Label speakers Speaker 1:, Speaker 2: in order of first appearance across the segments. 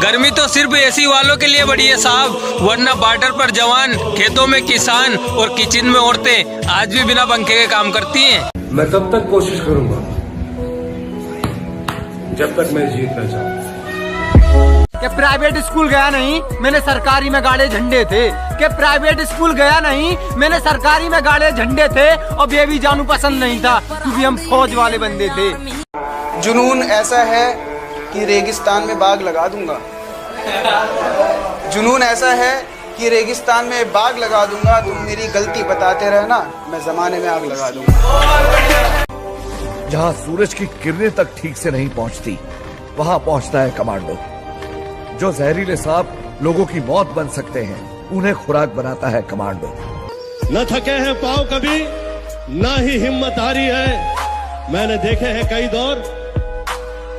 Speaker 1: गर्मी तो सिर्फ एसी वालों के लिए बड़ी है साहब, वरना बॉर्डर पर जवान, खेतों में किसान और किचन में औरतें आज भी बिना पंखे के काम करती हैं।
Speaker 2: मैं तब तक कोशिश करूंगा जब तक मैं जीतना चाहूँ।
Speaker 3: कि प्राइवेट स्कूल गया नहीं, मैंने सरकारी में गाड़े झंडे थे। कि प्राइवेट स्कूल गया नहीं, मैंने सरकारी में गाड़े झंडे थे। और बेबी जानू पसंद नहीं था क्योंकि हम फौज वाले बंदे थे।
Speaker 4: जुनून ऐसा है कि रेगिस्तान में बाग लगा दूंगा। जुनून ऐसा है कि रेगिस्तान में बाग लगा दूंगा। तुम मेरी गलती बताते रहना, मैं जमाने में आग लगा दूंगा।
Speaker 5: जहां सूरज की किरणें तक ठीक से नहीं पहुंचती, वहां पहुंचता है कमांडो। जो जहरीले सांप लोगों की मौत बन सकते हैं, उन्हें खुराक बनाता है कमांडो।
Speaker 6: न थके हैं पाँव कभी, ना ही हिम्मत हारी है। मैंने देखे हैं कई दौर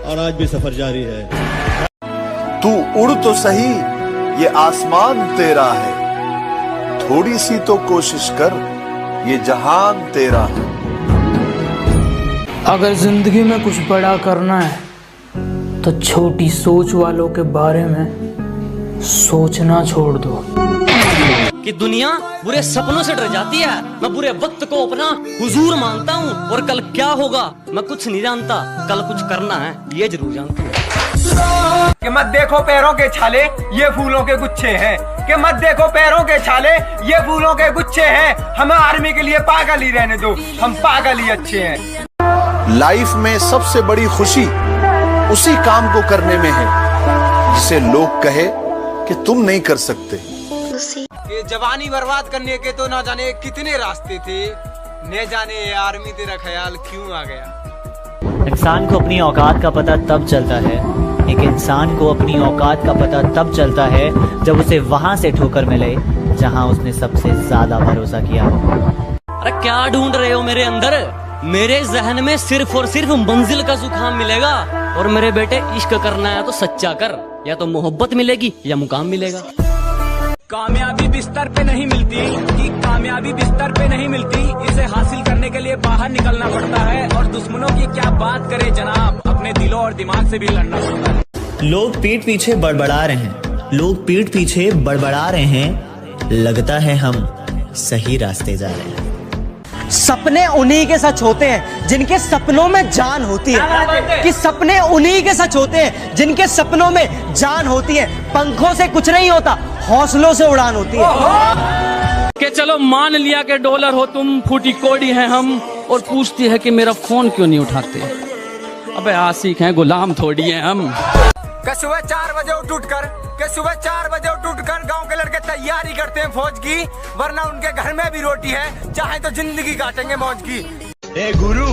Speaker 6: और आज भी सफर जारी है।
Speaker 5: तू उड़ तो सही, ये आसमान तेरा है। थोड़ी सी तो कोशिश कर, ये जहान तेरा है।
Speaker 7: अगर जिंदगी में कुछ बड़ा करना है तो छोटी सोच वालों के बारे में सोचना छोड़ दो।
Speaker 8: कि दुनिया बुरे सपनों से डर जाती है, मैं बुरे वक्त को अपना हुजूर मानता हूँ। और कल क्या होगा मैं कुछ नहीं जानता, कल कुछ करना है ये जरूर जानता हूँ।
Speaker 3: कि मत देखो पैरों के छाले, ये फूलों के गुच्छे हैं। कि मत देखो पैरों के छाले, ये फूलों के गुच्छे हैं। हमें आर्मी के लिए पागल ही रहने दो, हम पागल ही अच्छे हैं।
Speaker 5: लाइफ में सबसे बड़ी खुशी उसी काम को करने में है जिसे लोग कहे कि तुम नहीं कर सकते।
Speaker 3: ये जवानी बर्बाद करने के तो ना जाने कितने रास्ते थे, न जाने ये आर्मी तेरा ख्याल क्यों आ गया।
Speaker 9: इंसान को अपनी औकात का पता तब चलता है, एक इंसान को अपनी औकात का पता तब चलता है जब उसे वहां से ठोकर मिले जहां उसने सबसे ज्यादा भरोसा किया हो।
Speaker 8: अरे क्या ढूंढ रहे हो मेरे अंदर? मेरे जहन में सिर्फ और सिर्फ मंजिल का जुकाम मिलेगा। और मेरे बेटे इश्क करना है तो सच्चा कर, या तो मोहब्बत मिलेगी या मुकाम मिलेगा।
Speaker 1: कामयाबी बिस्तर पे नहीं मिलती, कि कामयाबी बिस्तर पे नहीं मिलती, इसे हासिल करने के लिए बाहर निकलना पड़ता है। और दुश्मनों की क्या बात करे जनाब, अपने दिलों और दिमाग से भी लड़ना पड़ता है।
Speaker 9: लोग पीठ पीछे बड़बड़ा रहे हैं, लोग पीठ पीछे बड़बड़ा रहे हैं, लगता है हम सही रास्ते जा रहे हैं।
Speaker 3: सपने उन्हीं के सच होते हैं जिनके सपनों में जान होती है। कि सपने उन्हीं के सच होते हैं जिनके सपनों में जान होती है। पंखों से कुछ नहीं होता, हौसलों से उड़ान होती है।
Speaker 1: कि चलो मान लिया कि डॉलर हो तुम, फूटी कोड़ी है हम, और पूछती है कि मेरा फोन क्यों नहीं उठाते। अबे आशिक हैं, गुलाम थोड़ी हैं हम।
Speaker 3: सुबह 4 बजे उठ गांव के लड़के तैयारी करते हैं फौज की, वरना उनके घर में भी रोटी है, चाहे तो जिंदगी काटेंगे मौज की।
Speaker 6: ए गुरु,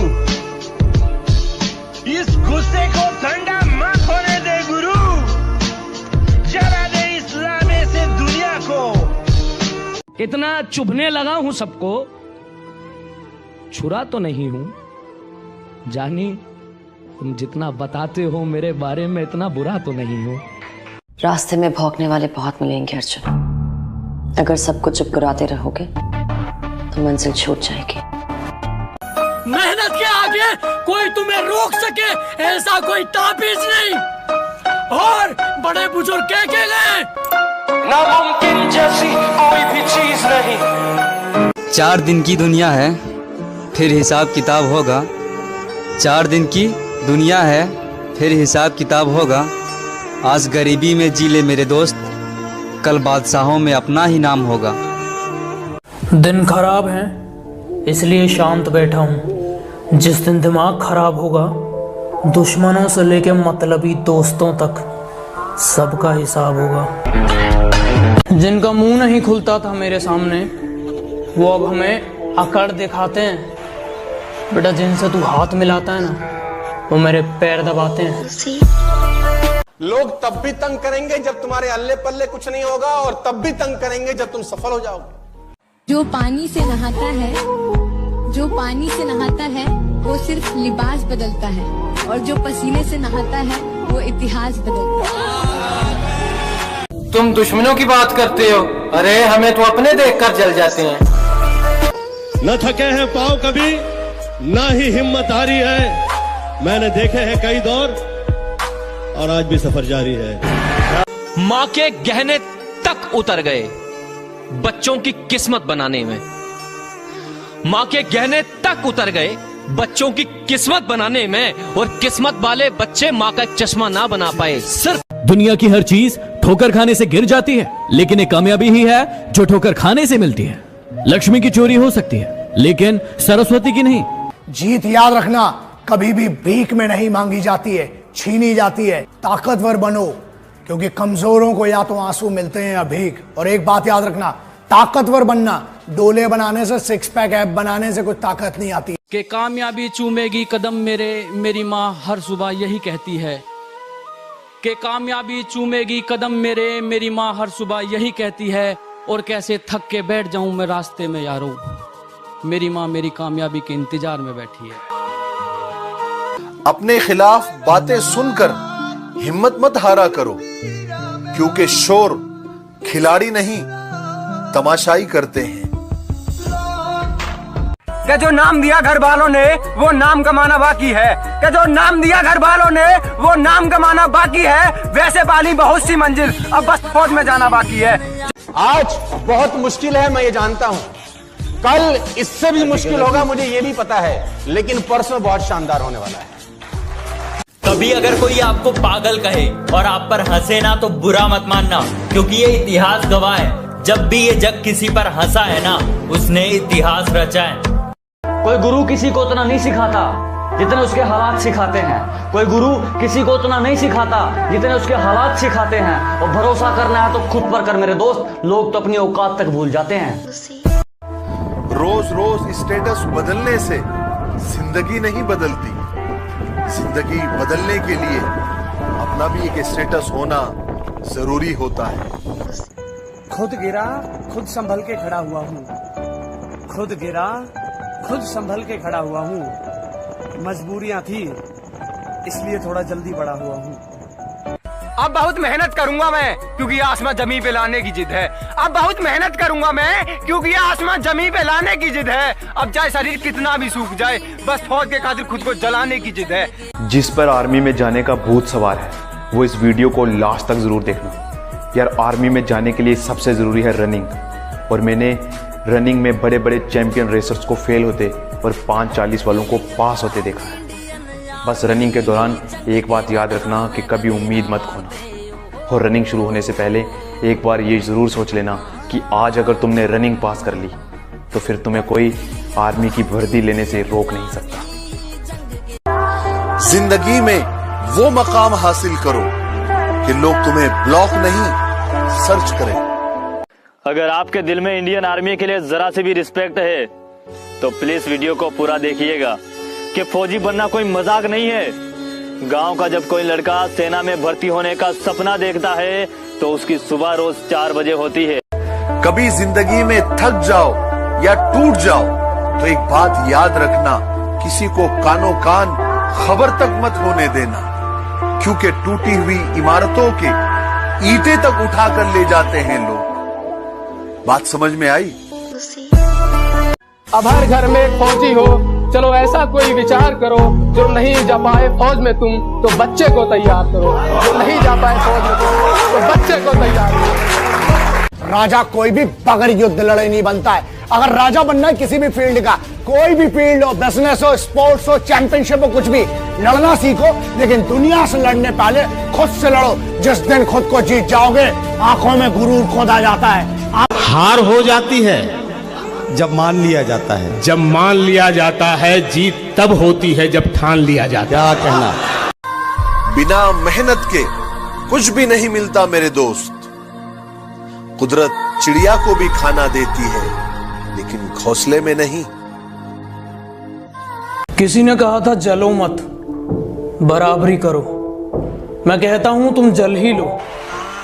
Speaker 6: इस गुस्से को ठंडा मत होने दे गुरु, जरा दे इस्लाम से दुनिया को।
Speaker 1: इतना चुभने लगा हूँ सबको, छुरा तो नहीं हूँ जानी, तुम जितना बताते हो मेरे बारे में इतना बुरा तो नहीं हूँ।
Speaker 10: रास्ते में भौंकने वाले बहुत मिलेंगे अर्जुन, अगर सबको चुप कराते रहोगे तो मंजिल छूट जाएगी।
Speaker 1: मेहनत के आगे कोई तुम्हें रोक सके ऐसा कोई ताबीज नहीं, और बड़े बुजुर्ग कह के गए नामुमकिन जैसी कोई भी चीज नहीं।
Speaker 11: 4 दिन की दुनिया है, फिर हिसाब किताब होगा। 4 दिन की दुनिया है, फिर हिसाब किताब होगा। आज गरीबी में जी ले मेरे दोस्त, कल बादशाहों में अपना ही नाम होगा।
Speaker 7: दिन खराब है इसलिए शांत बैठा हूँ। जिस दिन दिमाग खराब होगा, दुश्मनों से लेके मतलबी दोस्तों तक सबका हिसाब होगा। जिनका मुंह नहीं खुलता था मेरे सामने, वो अब हमें अकड़ दिखाते हैं। बेटा जिनसे तू हाथ मिलाता है ना, वो मेरे पैर दबाते हैं।
Speaker 4: लोग तब भी तंग करेंगे जब तुम्हारे अल्ले पल्ले कुछ नहीं होगा, और तब भी तंग करेंगे जब तुम सफल हो जाओगे।
Speaker 12: जो पानी से नहाता है वो सिर्फ लिबास बदलता है, और जो पसीने से नहाता है वो इतिहास बदलता है।
Speaker 3: तुम दुश्मनों की बात करते हो, अरे हमें तो अपने देखकर जल जाते हैं।
Speaker 6: न थके हैं पाँव कभी, ना ही हिम्मत हारी है। मैंने देखे हैं कई दौर और आज भी सफर जारी है।
Speaker 13: मां के गहने तक उतर गए बच्चों की किस्मत बनाने में। मां के गहने तक उतर गए बच्चों की किस्मत बनाने में, और किस्मत वाले बच्चे मां का चश्मा ना बना पाए। सिर्फ
Speaker 14: दुनिया की हर चीज ठोकर खाने से गिर जाती है, लेकिन एक कामयाबी ही है जो ठोकर खाने से मिलती है। लक्ष्मी की चोरी हो सकती है, लेकिन सरस्वती की नहीं।
Speaker 15: जीत याद रखना कभी भी भीख में नहीं मांगी जाती है, छीनी जाती है। ताकतवर बनो, क्योंकि कमजोरों को या तो आंसू मिलते हैं या भीख। और एक बात याद रखना, ताकतवर बनना डोले बनाने से, सिक्स पैक ऐप बनाने से कुछ ताकत नहीं आती।
Speaker 16: कि कामयाबी चूमेगी कदम मेरे, मेरी माँ हर सुबह यही कहती है। कि कामयाबी चूमेगी कदम मेरी माँ हर सुबह यही कहती है। और कैसे थक के बैठ जाऊं मैं रास्ते में यारों, मेरी माँ मेरी कामयाबी के इंतजार में बैठी है।
Speaker 5: अपने खिलाफ बातें सुनकर हिम्मत मत हारा करो, क्योंकि शोर खिलाड़ी नहीं तमाशाई करते हैं।
Speaker 3: कि जो नाम दिया घर वालों ने वो नाम कमाना बाकी है। कि जो नाम दिया घर वालों ने वो नाम कमाना बाकी है। वैसे पाली बहुत सी मंजिल, अब बस फौज में जाना बाकी है।
Speaker 4: आज बहुत मुश्किल है, मैं ये जानता हूं। कल इससे भी मुश्किल होगा, मुझे ये भी पता है, लेकिन परसों बहुत शानदार होने वाला है।
Speaker 17: कभी अगर कोई आपको पागल कहे और आप पर हंसे ना, तो बुरा मत मानना, क्योंकि ये इतिहास गवाह है। जब भी ये जग किसी पर हंसा है ना, उसने इतिहास रचा है।
Speaker 3: कोई गुरु किसी को उतना नहीं सिखाता जितने उसके हालात सिखाते हैं। कोई गुरु किसी को उतना नहीं सिखाता जितने उसके हालात सिखाते हैं। और भरोसा करना है तो खुद पर कर मेरे दोस्त, लोग तो अपनी औकात तक भूल जाते हैं।
Speaker 5: रोज रोज स्टेटस बदलने से जिंदगी नहीं बदलती। जिंदगी बदलने के लिए अपना भी एक स्टेटस होना जरूरी होता है।
Speaker 18: खुद गिरा खुद संभल के खड़ा हुआ हूँ। खुद गिरा खुद संभल के खड़ा हुआ हूँ। मजबूरियां थी इसलिए थोड़ा जल्दी बड़ा हुआ हूँ।
Speaker 3: अब बहुत मेहनत करूंगा मैं, क्योंकि आसमां जमी पे लाने की जिद है। अब बहुत मेहनत करूंगा मैं, क्योंकि आसमां जमी पे लाने की जिद है। अब चाहे शरीर कितना भी सूख जाए, बस फौज के खातिर खुद को जलाने की जिद है।
Speaker 19: जिस पर आर्मी में जाने का भूत सवार है, वो इस वीडियो को लास्ट तक जरूर देखना। यार, आर्मी में जाने के लिए सबसे जरूरी है रनिंग, और मैंने रनिंग में बड़े बड़े चैंपियन रेसर्स को फेल होते और 5:40 वालों को पास होते देखा है। बस रनिंग के दौरान एक बात याद रखना कि कभी उम्मीद मत खोना, और रनिंग शुरू होने से पहले एक बार ये जरूर सोच लेना कि आज अगर तुमने रनिंग पास कर ली तो फिर तुम्हें कोई आर्मी की वर्दी लेने से रोक नहीं सकता।
Speaker 5: जिंदगी में वो मकाम हासिल करो कि लोग तुम्हें ब्लॉक नहीं सर्च करें।
Speaker 20: अगर आपके दिल में इंडियन आर्मी के लिए जरा से भी रिस्पेक्ट है तो प्लीज वीडियो को पूरा देखिएगा, कि फौजी बनना कोई मजाक नहीं है। गांव का जब कोई लड़का सेना में भर्ती होने का सपना देखता है तो उसकी सुबह रोज 4 बजे होती है।
Speaker 5: कभी जिंदगी में थक जाओ या टूट जाओ तो एक बात याद रखना, किसी को कानो कान खबर तक मत होने देना, क्योंकि टूटी हुई इमारतों के ईंटें तक उठाकर ले जाते हैं लोग। बात समझ में आई?
Speaker 21: अब हर घर में एक फौजी हो, चलो ऐसा कोई विचार करो। जो नहीं जा पाए फौज में तुम, तो बच्चे को तैयार करो। जो नहीं जा पाए फौज में तुम, तो बच्चे को तैयार करो।
Speaker 15: राजा कोई भी बगैर युद्ध लड़े नहीं बनता है। अगर राजा बनना है किसी भी फील्ड का, कोई भी फील्ड हो, बिजनेस हो, स्पोर्ट्स हो, चैंपियनशिप हो, कुछ भी, लड़ना सीखो, लेकिन दुनिया से लड़ने पहले खुद से लड़ो। जिस दिन खुद को जीत जाओगे, आंखों में गुरूर खोदा जाता है।
Speaker 6: हार हो जाती है जब मान लिया जाता है। जब मान लिया जाता है, जीत तब होती है जब ठान लिया जाता है। क्या कहना?
Speaker 5: बिना मेहनत के कुछ भी नहीं मिलता मेरे दोस्त। कुदरत चिड़िया को भी खाना देती है, लेकिन घोंसले में नहीं।
Speaker 7: किसी ने कहा था जलो मत, बराबरी करो। मैं कहता हूं तुम जल ही लो,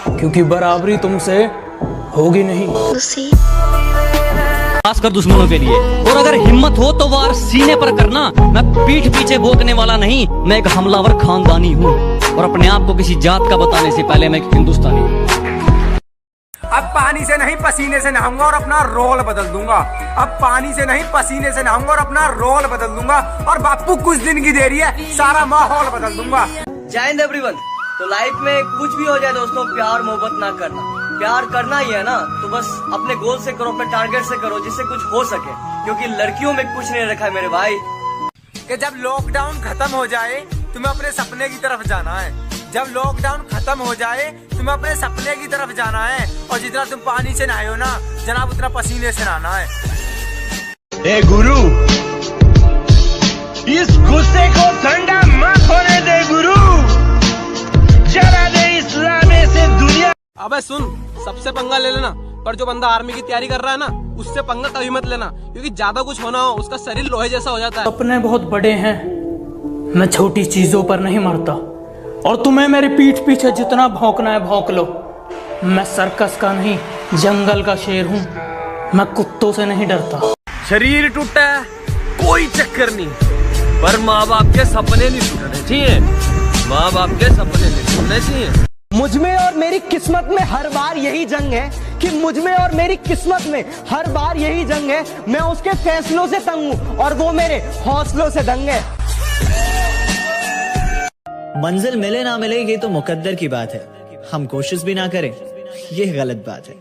Speaker 7: क्योंकि बराबरी तुमसे होगी नहीं।
Speaker 8: खास कर दुश्मनों के लिए। और अगर हिम्मत हो तो वार सीने पर करना। मैं पीठ पीछे भोंकने वाला नहीं, मैं एक हमलावर खानदानी हूँ, और अपने आप को किसी जात का बताने से पहले मैं एक हिंदुस्तानी हूँ।
Speaker 3: अब पानी से नहीं पसीने से नहाऊंगा और अपना रोल बदल दूंगा। अब पानी से नहीं पसीने से नहाऊंगा और अपना रोल बदल दूंगा। और बापू कुछ दिन की देरी है, सारा माहौल बदल दूंगा। जय हिंद एवरीवन। तो लाइफ में कुछ भी हो जाए दोस्तों, प्यार मोहब्बत ना करना, प्यार करना ही है ना तो बस अपने गोल से करो, अपने टारगेट से करो, जिससे कुछ हो सके, क्योंकि लड़कियों में कुछ नहीं रखा है मेरे भाई।
Speaker 2: कि जब लॉकडाउन खत्म हो जाए तुम्हें अपने सपने की तरफ जाना है, जब लॉकडाउन खत्म हो जाए तुम्हें अपने सपने की तरफ जाना है, और जितना तुम पानी से नहाए हो ना जनाब उतना पसीने से नहाना है।
Speaker 22: ए गुरु, इस गुस्से को ठंडा मत होने दे गुरु, जला दे इस लाने से दुनिया।
Speaker 2: अबे सुन, सबसे पंगा ले लेना, पर जो बंदा आर्मी की तैयारी कर रहा है ना उससे पंगा कभी मत लेना, क्योंकि ज्यादा कुछ होना हो उसका शरीर लोहे जैसा हो जाता है।
Speaker 7: सपने बहुत बड़े हैं, मैं छोटी चीजों पर नहीं मरता, और तुम्हें मेरी पीठ पीछे जितना भौंकना है भौंक लो। मैं सर्कस का नहीं जंगल का शेर हूँ, मैं कुत्तों से नहीं डरता।
Speaker 13: शरीर टूटा है कोई चक्कर नहीं, पर माँ बाप के सपने नहीं टूटने चाहिए, माँ बाप के सपने नहीं टूटने चाहिए।
Speaker 3: मुझ में और मेरी किस्मत में हर बार यही जंग है कि मुझ में और मेरी किस्मत में हर बार यही जंग है, मैं उसके फैसलों से तंग हूँ और वो मेरे हौसलों से दंग है।
Speaker 9: मंजिल मिले ना मिले ये तो मुकद्दर की बात है, हम कोशिश भी ना करें ये गलत बात है।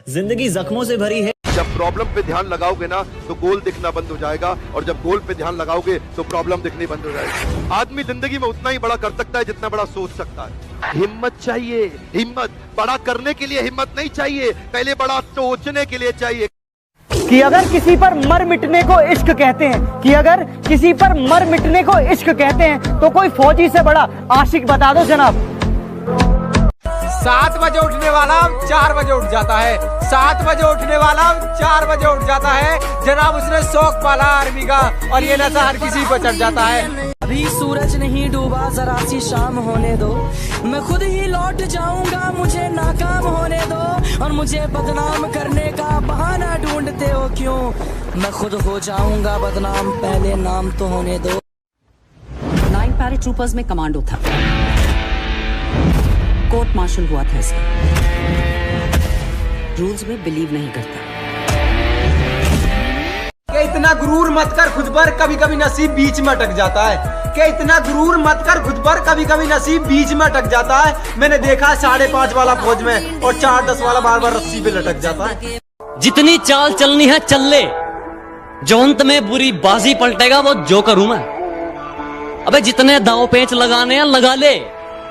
Speaker 9: जिंदगी जख्मों से भरी है।
Speaker 5: जब प्रॉब्लम पे ध्यान लगाओगे ना तो गोल दिखना बंद हो जाएगा, और जब गोल पे ध्यान लगाओगे तो प्रॉब्लम दिखनी बंद हो जाएगी। आदमी जिंदगी में उतना ही बड़ा कर सकता है जितना बड़ा सोच सकता है। हिम्मत चाहिए, हिम्मत। बड़ा करने के लिए हिम्मत नहीं चाहिए, पहले बड़ा सोचने के लिए चाहिए।
Speaker 3: कि अगर किसी पर मर मिटने को इश्क कहते हैं, कि अगर किसी पर मर मिटने को इश्क कहते हैं तो कोई फौजी से बड़ा आशिक बता दो जनाब।
Speaker 2: 7 बजे उठने वाला 4 बजे उठ जाता है, 7 बजे उठने वाला 4 बजे उठ जाता है जनाब, उसने शौक पाला आर्मी का, और ये नशा हर किसी पर चढ़ जाता है।
Speaker 1: अभी सूरज नहीं डूबा, जरा सी शाम होने दो, मैं खुद ही लौट जाऊंगा, मुझे नाकाम होने दो, और मुझे बदनाम करने का बहाना ढूंढते हो क्यों, मैं खुद हो जाऊंगा बदनाम, पहले नाम तो होने दो।
Speaker 23: 9 पैराट्रूपर्स में कमांडो था, कोर्ट मार्शल हुआ था इसका, रूल्स में बिलीव नहीं करता।
Speaker 2: क्या इतना गुरूर मत कर खुद पर, कभी कभी नसीब बीच में अटक जाता है। क्या इतना गुरूर मत कर खुद पर, कभी कभी नसीब बीच में अटक जाता है। मैंने देखा 5.5 वाला फौज में और 4-10 वाला बार बार रस्सी पे लटक जाता है।
Speaker 8: जितनी चाल चलनी है चल ले, जो अंत में बुरी बाजी पलटेगा वो जोकर हूं मैं। अबे जितने दांव पेंच लगाने हैं लगा ले,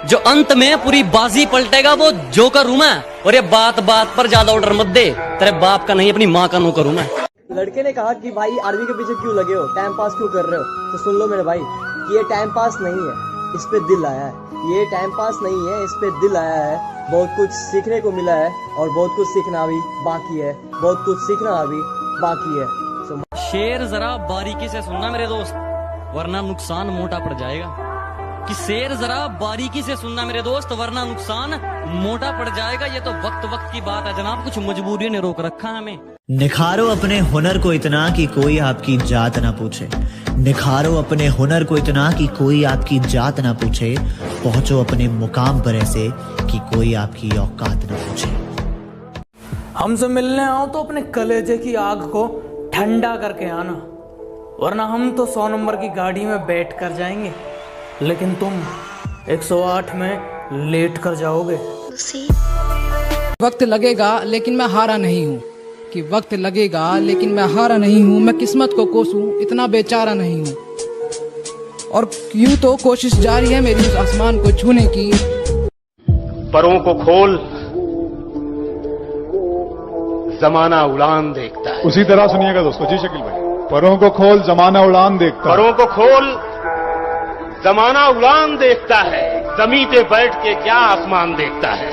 Speaker 8: जो अंत में पूरी बाजी पलटेगा वो जोकर हूं मैं। और ये बात बात पर ज्यादा ऑर्डर मत दे, तेरे बाप का नहीं अपनी माँ का नौकर हूं मैं।
Speaker 3: लड़के ने कहा कि भाई आर्मी के पीछे क्यों लगे हो, टाइम पास क्यों कर रहे हो, तो सुन लो मेरे भाई कि ये टाइम पास नहीं है, इस पे दिल आया है। ये टाइम पास नहीं है, इस पे दिल आया है। बहुत कुछ सीखने को मिला है और बहुत कुछ सीखना अभी बाकी है, बहुत कुछ सीखना अभी बाकी है।
Speaker 8: शेर जरा बारीकी से सुनना मेरे दोस्त, वरना नुकसान मोटा पड़ जाएगा। कि शेर जरा बारीकी से सुनना मेरे दोस्त, वरना नुकसान मोटा पड़ जाएगा। ये तो वक्त वक्त की बात है जनाब, कुछ मजबूरियों ने रोक रखा है हमें।
Speaker 9: निखारो अपने हुनर को इतना कि कोई आपकी जात ना पूछे, निखारो अपने हुनर को इतना कि कोई आपकी जात ना पूछे, पहुंचो अपने मुकाम पर ऐसे कि कोई आपकी औकात ना पूछे।
Speaker 7: हमसे मिलने आओ तो अपने कलेजे की आग को ठंडा करके आना, वरना हम तो 100 नंबर की गाड़ी में बैठ कर जाएंगे, लेकिन तुम 108 में लेट कर जाओगे।
Speaker 24: वक्त लगेगा लेकिन मैं हारा नहीं हूँ, कि वक्त लगेगा लेकिन मैं हारा नहीं हूँ, मैं किस्मत को कोसूं इतना बेचारा नहीं हूँ, और यूं तो कोशिश जारी है मेरी उस आसमान को छूने की।
Speaker 6: परों को खोल, जमाना उड़ान देखता है।
Speaker 25: उसी तरह सुनिएगा दोस्तों। जी शकील भाई, परों को खोल जमाना उड़ान देखता है।
Speaker 6: परों को खोल, जमाना उड़ान देखता है, जमीन पे बैठ के क्या आसमान देखता है।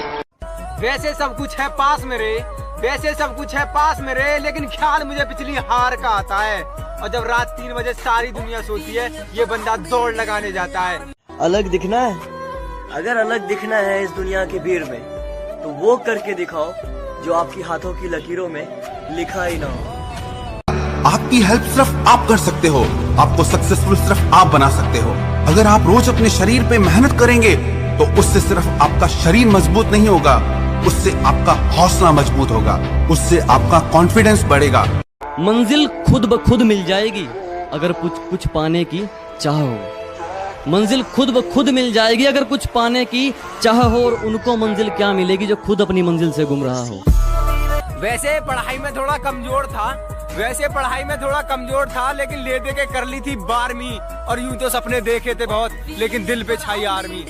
Speaker 2: वैसे सब कुछ है पास मेरे, वैसे सब कुछ है पास मेरे, लेकिन ख्याल मुझे पिछली हार का आता है, और जब रात 3 बजे सारी दुनिया सोती है ये बंदा दौड़ लगाने जाता है।
Speaker 3: अलग दिखना है, अगर अलग दिखना है इस दुनिया की भीड़ में, तो वो करके दिखाओ जो आपकी हाथों की लकीरों में लिखा ही ना हो।
Speaker 4: आपकी हेल्प सिर्फ आप कर सकते हो, आपको सक्सेसफुल सिर्फ आप बना सकते हो। अगर आप रोज अपने शरीर पे मेहनत करेंगे तो उससे सिर्फ आपका शरीर मजबूत नहीं होगा, उससे आपका हौसला मजबूत होगा, उससे आपका कॉन्फिडेंस बढ़ेगा।
Speaker 8: मंजिल खुद ब खुद मिल जाएगी अगर कुछ कुछ पाने की चाह हो। मंजिल खुद ब खुद मिल जाएगी अगर कुछ पाने की चाह हो, और उनको मंजिल क्या मिलेगी जो खुद अपनी मंजिल से गुम रहा हो।
Speaker 2: वैसे पढ़ाई में थोड़ा कमजोर था, लेकिन ले दे के कर ली थी 12वीं, और यूं तो सपने देखे थे बहुत, लेकिन दिल पे छाई आर्मी।